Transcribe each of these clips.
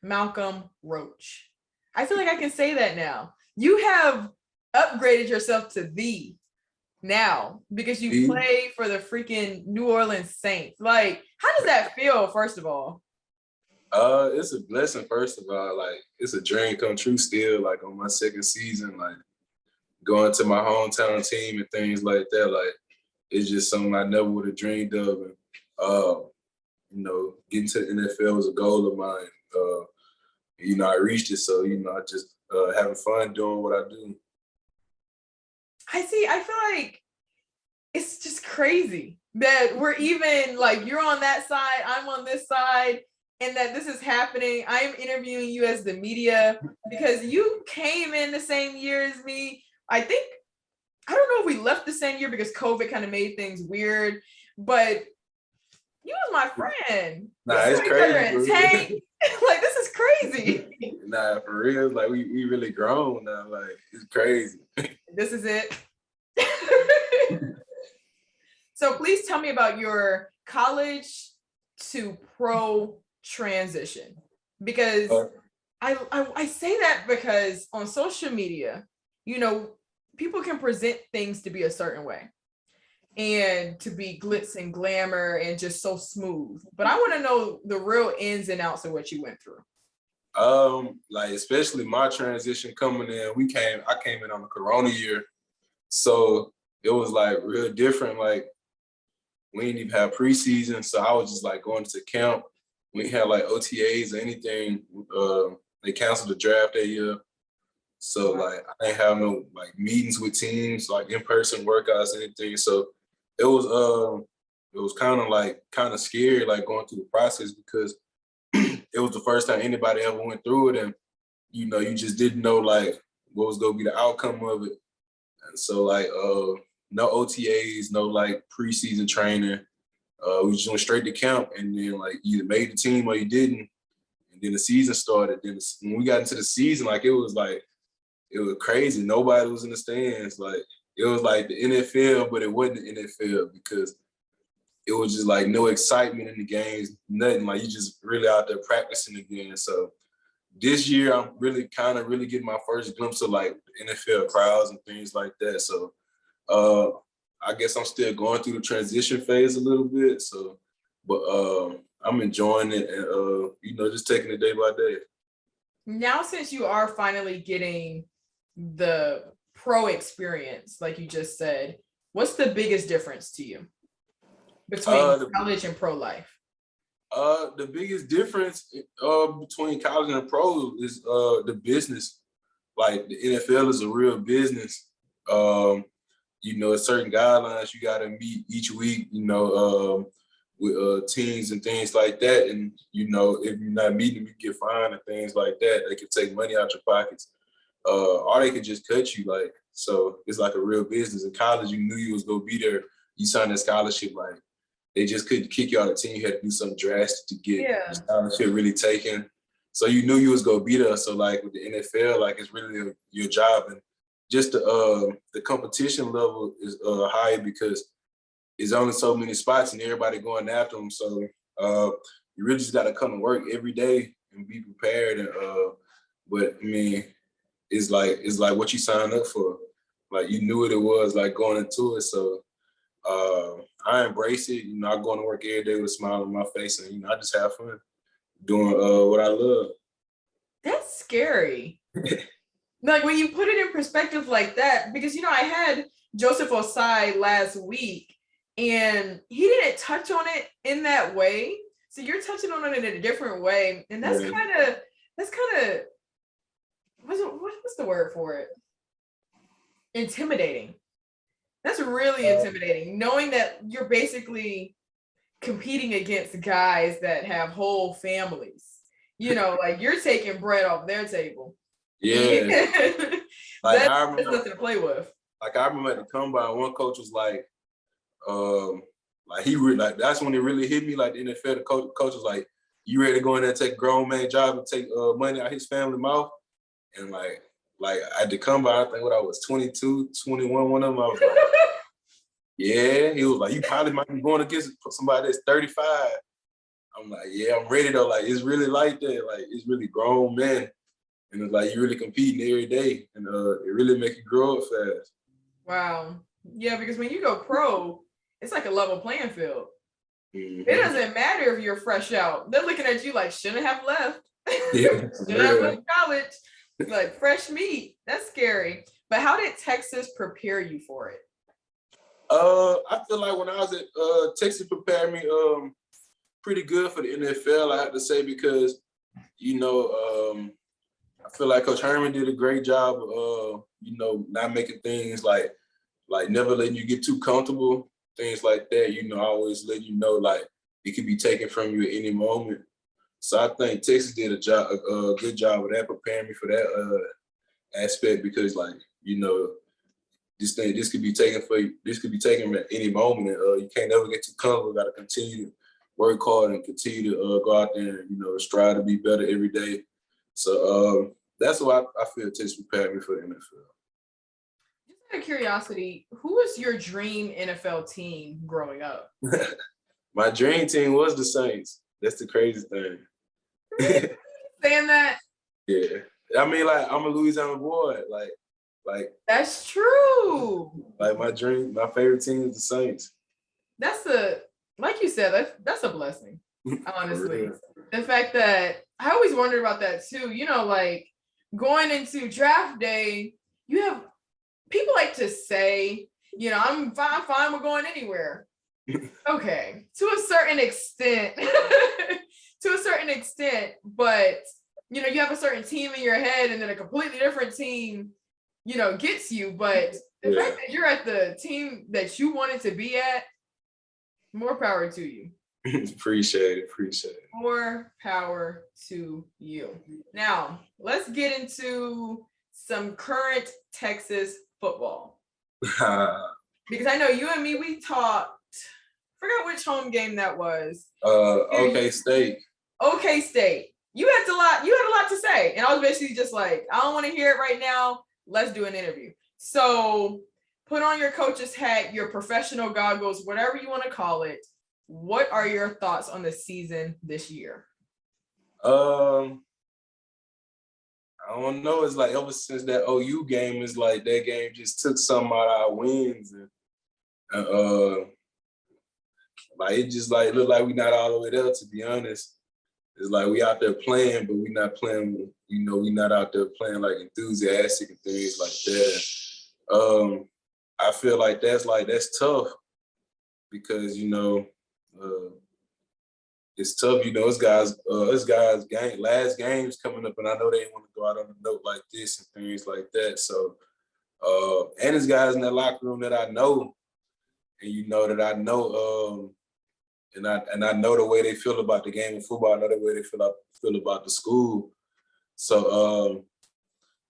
Malcolm Roach. I feel like I can say that now. You have upgraded yourself to the now because you play for the freaking New Orleans Saints. Like, how does that feel, first of all? It's a blessing, first of all. Like, it's a dream come true still, like on my second season, like going to my hometown team and things like that. Like, it's just something I never would have dreamed of. And getting to the NFL was a goal of mine. I reached it. So, I just having fun doing what I do. I feel like it's just crazy that we're even like, you're on that side, I'm on this side, and that this is happening. I am interviewing you as the media because you came in the same year as me. I don't know if we left the same year because COVID kind of made things weird, but you was my friend. Nah, it's crazy. Like, this is crazy. Nah, for real. Like, we really grown now. Like, it's crazy. This is it. So please tell me about your college to pro transition, because I say that because on social media, people can present things to be a certain way and to be glitz and glamour and just so smooth. But I want to know the real ins and outs of what you went through. Like, especially my transition coming in, I came in on the Corona year. So it was like real different. Like, we didn't even have preseason. So I was just like going to camp. We had like OTAs or anything. They canceled the draft that year. So like, I didn't have no like meetings with teams, like in-person workouts, anything. So it was kind of scary, like going through the process, because it was the first time anybody ever went through it. And, you just didn't know like what was going to be the outcome of it. And so like, no OTAs, no like preseason training. We just went straight to camp, and then like either made the team or you didn't. And then the season started. Then when we got into the season, like it was crazy. Nobody was in the stands. Like, it was like the NFL, but it wasn't the NFL, because it was just like no excitement in the games, nothing. Like, you just really out there practicing again. So this year, I'm really getting my first glimpse of like NFL crowds and things like that. So I guess I'm still going through the transition phase a little bit. So, but I'm enjoying it, and just taking it day by day. Now, since you are finally getting the pro experience, like you just said, what's the biggest difference to you between college and pro life? The biggest difference between college and pro is the business. Like, the NFL is a real business. Certain guidelines you got to meet each week, with teams and things like that. And, if you're not meeting them, you get fined and things like that. They can take money out your pockets. Or they could just cut you. Like, so it's like a real business. In college, you knew you was going to be there. You signed a scholarship. Like, they just couldn't kick you out of the team. You had to do something drastic to get the scholarship really taken. So you knew you was going to be there. So like with the NFL, like, it's really your job. And just the competition level is high, because there's only so many spots and everybody going after them. So you really just got to come to work every day and be prepared. And but I mean, it's like what you signed up for. Like, you knew what it was, like, going into it. So I embrace it. I go to work every day with a smile on my face, and I just have fun doing what I love. That's scary. Like, when you put it in perspective like that, because I had Joseph Osai last week, and he didn't touch on it in that way. So you're touching on it in a different way, and that's kind of what's the word for it? Intimidating. That's really intimidating, knowing that you're basically competing against guys that have whole families. Like, you're taking bread off their table. Yeah. Like, that's nothing to play with. Like, I remember at the combine, one coach was like he really, like, that's when it really hit me. Like, the NFL, the coach was like, "You ready to go in there and take a grown man job and take money out of his family mouth?" And like at the combine, I think when I was 22, 21, one of them, I was like, yeah. He was like, "You probably might be going against somebody that's 35." I'm like, yeah, I'm ready though. Like, it's really like that. Like, it's really grown men. And it's like, you really competing every day. And it really make you grow up fast. Wow. Yeah, because when you go pro, it's like a level playing field. Mm-hmm. It doesn't matter if you're fresh out. They're looking at you like, shouldn't have left. Yeah, Shouldn't have left college. Like, fresh meat. That's scary. But how did Texas prepare you for it? I feel like when I was at Texas prepared me pretty good for the NFL, I have to say, because, you know, I feel like Coach Herman did a great job of, you know, not making things like never letting you get too comfortable, things like that. You know, always letting you know, like, it could be taken from you at any moment. So I think Texas did a good job of that, preparing me for that aspect, because, like, you know, this could be taken at any moment. And, you can't never get too comfortable. Got to continue to work hard and continue to go out there and, you know, strive to be better every day. So that's why I feel Texas prepared me for the NFL. Just out of curiosity, who was your dream NFL team growing up? My dream team was the Saints. That's the crazy thing. Saying that? Yeah. I mean, like, I'm a Louisiana boy. Like that's true. Like, my favorite team is the Saints. Like you said, that's a blessing, honestly. The fact that I always wondered about that too. You know, like going into draft day, you have people like to say, you know, I'm fine with going anywhere. Okay, to a certain extent, but you know, you have a certain team in your head, and then a completely different team, you know, gets you. But the fact that you're at the team that you wanted to be at, more power to you. Appreciate it. More power to you. Now, let's get into some current Texas football. Because I know you and me, we talked, forgot which home game that was. OK State. OK State. You had a lot to say. And I was basically just like, I don't want to hear it right now. Let's do an interview. So put on your coach's hat, your professional goggles, whatever you want to call it. What are your thoughts on the season this year? I don't know. It's like ever since that OU game, it's like that game just took some out of our wins, and like it just like looked like we not all the way there. To be honest, it's like we out there playing, but we not playing. You know, we not out there playing like enthusiastic and things like that. I feel like that's tough, because, you know, it's tough. You know, this guys last games coming up, and I know they want to go out on a note like this and things like that. So, and there's guys in that locker room that I know, and you know that I know, and I know the way they feel about the game of football. I know the way they feel about the school. So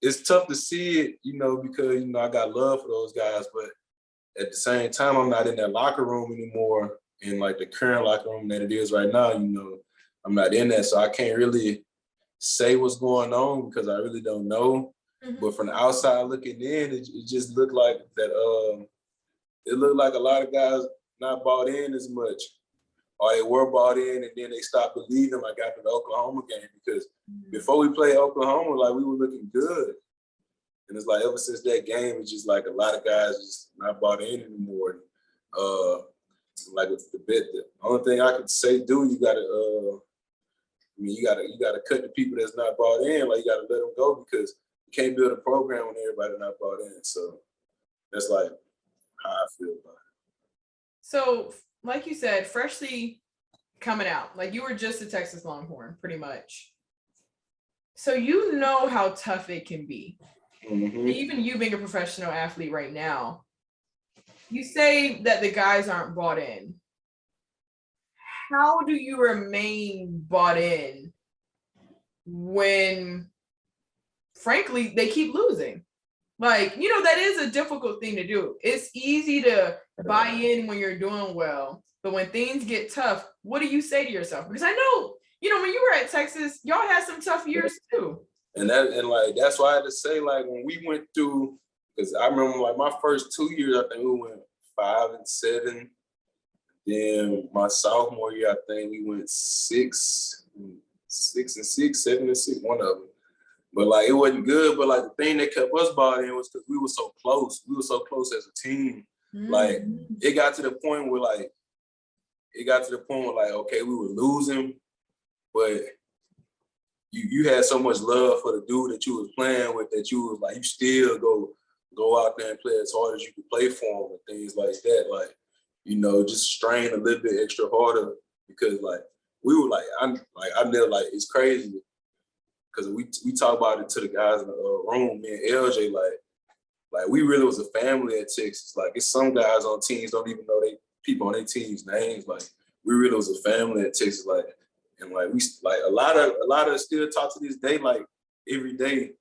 it's tough to see it, you know, because, you know, I got love for those guys, but at the same time, I'm not in that locker room anymore. In like the current locker room that it is right now, you know, I'm not in that, so I can't really say what's going on because I really don't know. Mm-hmm. But from the outside looking in, it just looked like that. It looked like a lot of guys not bought in as much, or they were bought in and then they stopped believing, like after the Oklahoma game, because before we played Oklahoma, like we were looking good, and it's like ever since that game, it's just like a lot of guys just not bought in anymore. Like with the bet, the only thing I could say, you gotta, you gotta cut the people that's not bought in. Like, you gotta let them go, because you can't build a program when everybody not bought in. So that's like how I feel about it. So, like you said, freshly coming out, like you were just a Texas Longhorn, pretty much. So you know how tough it can be. Mm-hmm. Even you being a professional athlete right now. You say that the guys aren't bought in. How do you remain bought in when, frankly, they keep losing? Like, you know, that is a difficult thing to do. It's easy to buy in when you're doing well, but when things get tough, what do you say to yourself? Because I know, you know, when you were at Texas, y'all had some tough years too. And that's why I had to say, like, when we went through, because I remember like my first 2 years, I think we went 5-7. Then my sophomore year, I think we went 6-6, 7-6, one of them. But like it wasn't good. But like the thing that kept us bought in was because we were so close. We were so close as a team. Like it got to the point where okay, we were losing, but you had so much love for the dude that you was playing with that you was like you still go out there and play as hard as you could play for him and things like that. Like, you know, just strain a little bit extra harder because like we were like I never like it's crazy because we talk about it to the guys in the room, me and LJ, like we really was a family at Texas. Like it's some guys on teams don't even know they people on their teams' names. Like we really was a family at Texas. Like and like we like a lot of still talk to this day. Like every day,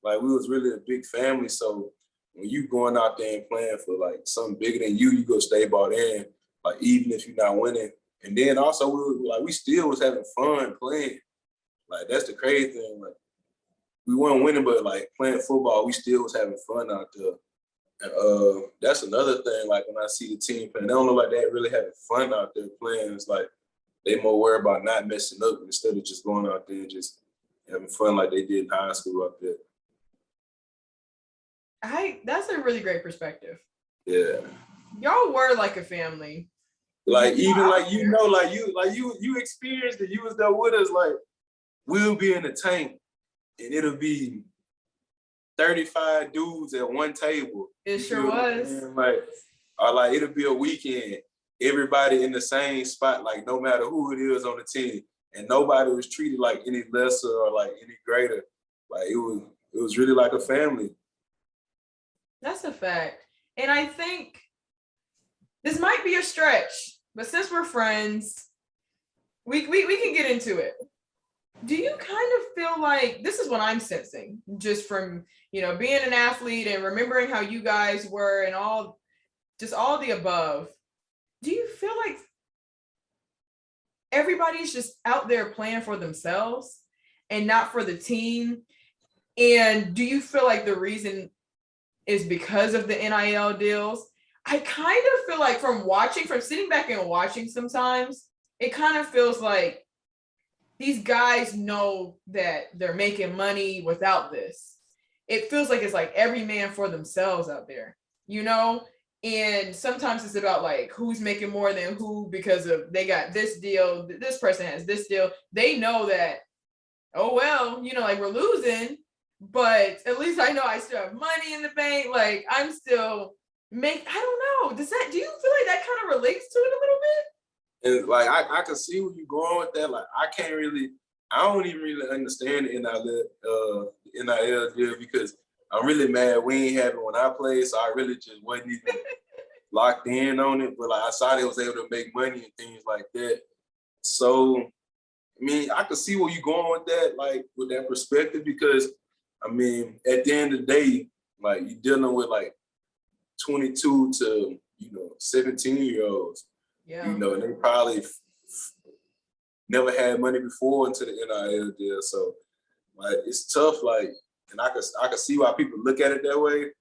like we was really a big family. So when you going out there and playing for like something bigger than you go stay bought in. Like even if you're not winning, and then also we still was having fun playing. Like that's the crazy thing. Like we weren't winning, but like playing football, we still was having fun out there. And that's another thing. Like when I see the team playing, they don't look like they really having fun out there playing. It's like they more worried about not messing up instead of just going out there and just having fun like they did in high school up there. That's a really great perspective. Yeah. Y'all were like a family. Like even like you know, like you experienced it. You was there with us. Like we'll be in the tank and it'll be 35 dudes at one table. It sure was. Like, or like it'll be a weekend. Everybody in the same spot, like no matter who it is on the team, and nobody was treated like any lesser or like any greater. Like it was really like a family. That's a fact. And I think this might be a stretch, but since we're friends, we can get into it. Do you kind of feel like, this is what I'm sensing, just from, you know, being an athlete and remembering how you guys were and all the above, do you feel like everybody's just out there playing for themselves and not for the team? And do you feel like the reason is because of the NIL deals? I kind of feel like from sitting back and watching sometimes, it kind of feels like these guys know that they're making money without this. It feels like it's like every man for themselves out there, you know? And sometimes it's about like who's making more than who because of they got this deal, this person has this deal. They know that, oh, well, you know, like we're losing, but at least I know I still have money in the bank. Like I'm still I don't know. Do you feel like that kind of relates to it a little bit? And like I can see where you're going with that. Like I don't even really understand the NIL deal because I'm really mad we ain't have it when I played, so I really just wasn't even locked in on it. But like I saw they was able to make money and things like that. So I mean, I can see where you're going with that, like with that perspective, because I mean, at the end of the day, like you're dealing with like 22 to 17-year-olds. Yeah. You know, and they probably never had money before into the NIL deal. So like it's tough, like, and I can see why people look at it that way.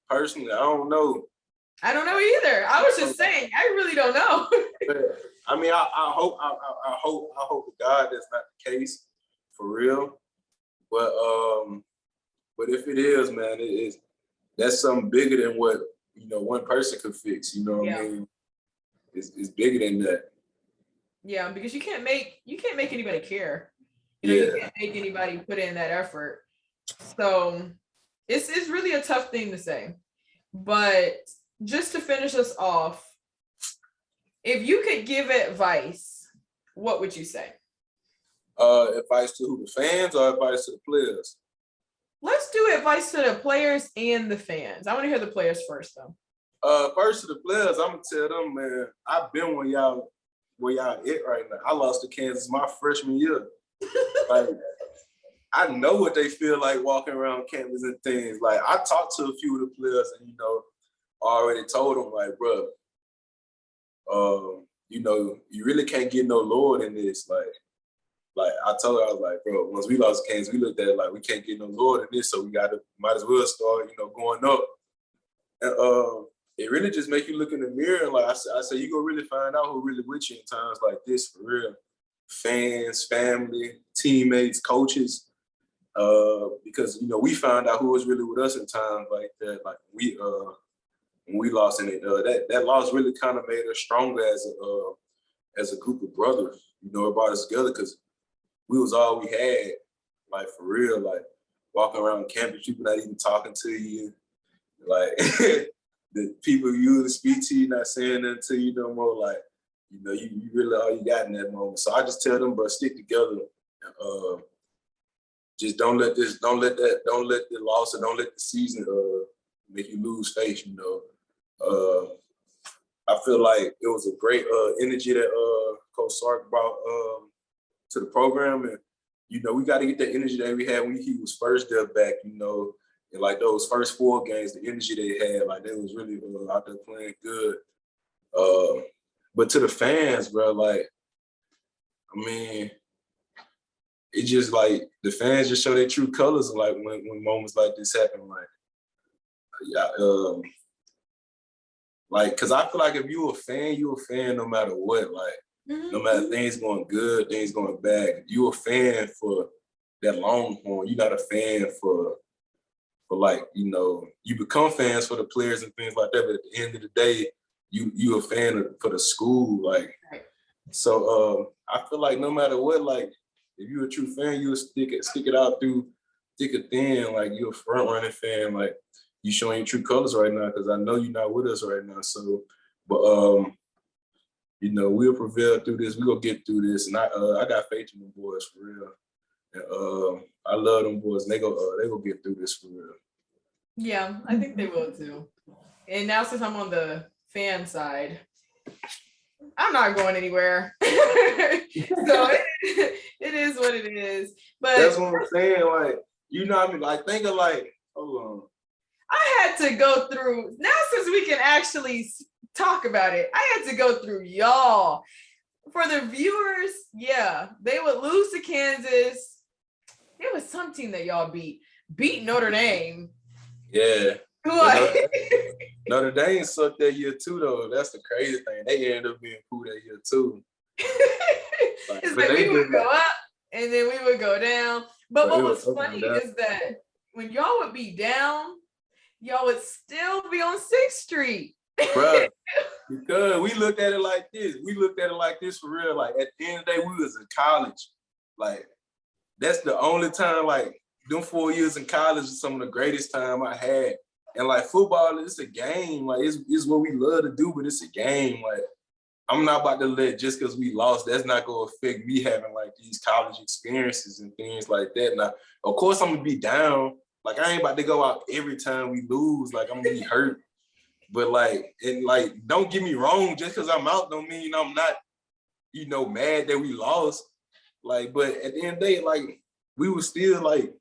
Personally, I don't know. I don't know either. I was just saying, I really don't know. I mean, I hope to God that's not the case for real. But if it is, man, that's something bigger than what one person could fix. You know what I mean? It's bigger than that. Yeah, because you can't make anybody care. You can't make anybody put in that effort. So it's really a tough thing to say. But just to finish us off, if you could give advice, what would you say? Advice to who, the fans, or advice to the players? Let's do advice to the players and the fans. I want to hear the players first, though. First to the players, I'm gonna tell them, man, I've been where y'all at right now. I lost to Kansas my freshman year. Like, I know what they feel like walking around campus and things. Like, I talked to a few of the players and, already told them, like, bro, you really can't get no lower than this. Like I told her, I was like, bro, once we lost to Kansas, we looked at it like we can't get no lower than this, so might as well start, going up. And it really just make you look in the mirror. And like I say, you gonna really find out who really with you in times like this, for real. Fans, family, teammates, coaches. Because we found out who was really with us in times like that. Like when we lost, and that loss really kind of made us stronger as a group of brothers. It brought us together because we was all we had. Like for real, like walking around campus, people not even talking to you. Like the people you would speak to you not saying nothing to you no more. Like you really all you got in that moment. So I just tell them, bro, stick together. Just don't let the loss or don't let the season make you lose faith. I feel like it was a great energy that Coach Sark brought to the program, and we got to get that energy that we had when he was first there back. And like those first 4 games, the energy they had, like they was really out there playing good. But to the fans, bro, like, I mean, it just like the fans just show their true colors. Like when moments like this happen, like, yeah, like, cause I feel like if you a fan no matter what. Like, no matter things going good, things going bad. You a fan for that Longhorn. You're not a fan for like, you become fans for the players and things like that. But at the end of the day, you a fan for the school. Like, so I feel like no matter what, like, if you're a true fan, you'll stick it out through thick or thin. Like, you're a front running fan. Like, you showing your true colors right now, because I know you're not with us right now. So, but we'll prevail through this. We're gonna get through this. And I got faith in them boys for real. And I love them boys. And they go get through this for real. Yeah, I think they will too. And now since I'm on the fan side, I'm not going anywhere. So it is what it is. But that's what I'm saying. Like, what I mean? Like, think of like, hold on. I had to go through, now since we can actually talk about it, I had to go through y'all. For the viewers, yeah, they would lose to Kansas. It was some team that y'all beat Notre Dame. Yeah. What? Notre Dame sucked that year too, though. That's the crazy thing. They ended up being cool that year too. It's like we would go up and then we would go down. But what was funny is that when y'all would be down, y'all would still be on 6th Street. Bro, because we looked at it like this. We looked at it like this for real. Like, at the end of the day, we was in college. Like, that's the only time, like, them 4 years in college is some of the greatest time I had. And like, football, it's a game. Like, it's what we love to do, but it's a game. Like, I'm not about to let, just because we lost, that's not going to affect me having like these college experiences and things like that. Now, of course, I'm going to be down. Like, I ain't about to go out every time we lose. Like, I'm going to be hurt. But like, and like, don't get me wrong, just because I'm out don't mean I'm not, mad that we lost. Like, but at the end of the day, like, we were still like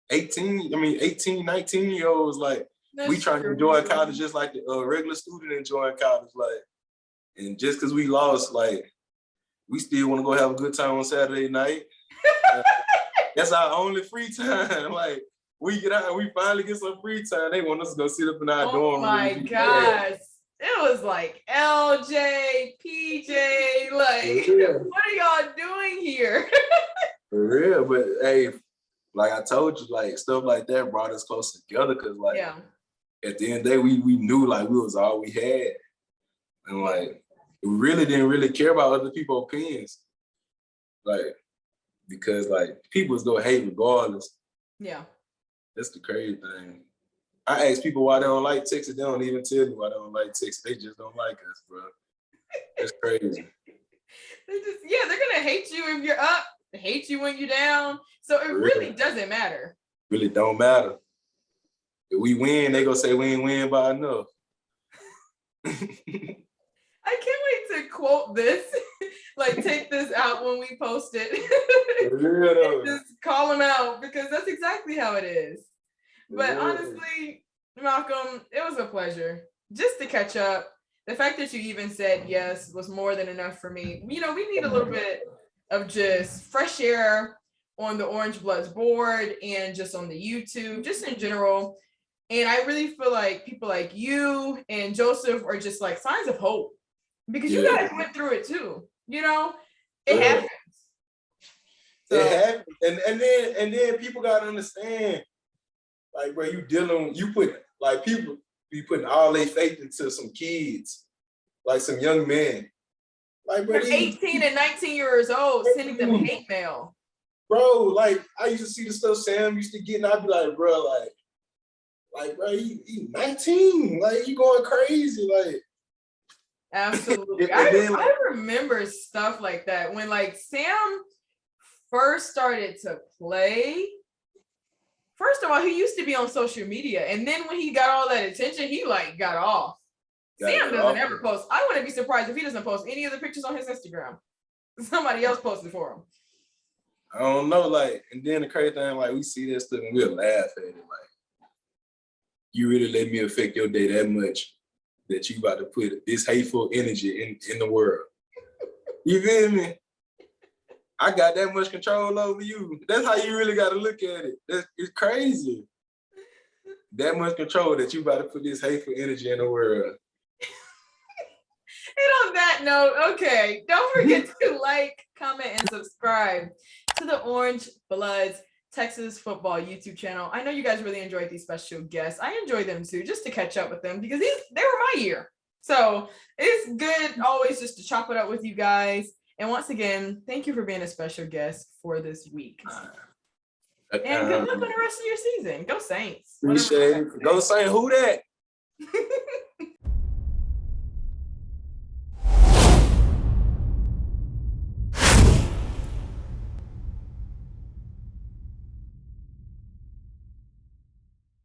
18, 19-year-olds. Like, we trying to enjoy college just like the regular student enjoying college. Like, and just because we lost, like, we still want to go have a good time on Saturday night. That's our only free time. Like, we get out, we finally get some free time. They want us to go sit up in our dorm. Oh my gosh. It was like LJ, PJ, like, what are y'all doing here? For real, but hey, like I told you, like, stuff like that brought us closer together, because like, at the end of the day, we knew like we was all we had. And like, we really didn't really care about other people's opinions. Like, because like, people was gonna hate regardless. Yeah. That's the crazy thing. I ask people why they don't like Texas. They don't even tell me why they don't like Texas. They just don't like us, bro. It's crazy. They're gonna hate you if you're up, hate you when you're down. So it really doesn't matter. Really don't matter. If we win, they gonna say we ain't win by enough. I can't wait to quote this. Like, take this out when we post it. Just call them out, because that's exactly how it is. But honestly, Malcolm, it was a pleasure just to catch up. The fact that you even said yes was more than enough for me. We need a little bit of just fresh air on the Orange Bloods board and just on the YouTube, just in general. And I really feel like people like you and Joseph are just like signs of hope because you guys went through it too. You know, it happens. So, it happens, and then people gotta understand, like, bro, you put like people be putting all their faith into some kids, like some young men, like, bro, 18 and 19 years old, sending them hate mail. Bro, like, I used to see the stuff Sam used to get, and I'd be like, bro, bro, he 19, like, he going crazy, like. Absolutely. I remember stuff like that when like Sam first started to play. First of all, he used to be on social media, and then when he got all that attention, he like got off. Sam doesn't ever post. I wouldn't be surprised if he doesn't post any of the pictures on his Instagram. Somebody else posted for him. I don't know, like, and then the crazy thing, like, we see that stuff and we'll laugh at it, like, you really let me affect your day that much that you about to put this hateful energy in the world. You feel me? I got that much control over you. That's how you really got to look at it. It's crazy. That much control that you about to put this hateful energy in the world. And on that note, okay, don't forget to like, comment, and subscribe to the Orange Bloods Texas football YouTube channel. I know you guys really enjoyed these special guests. I enjoy them too, just to catch up with them because they were my year. So it's good always just to chop it up with you guys. And once again, thank you for being a special guest for this week. And good luck on the rest of your season. Go Saints. Appreciate it. Go Saints. Who that?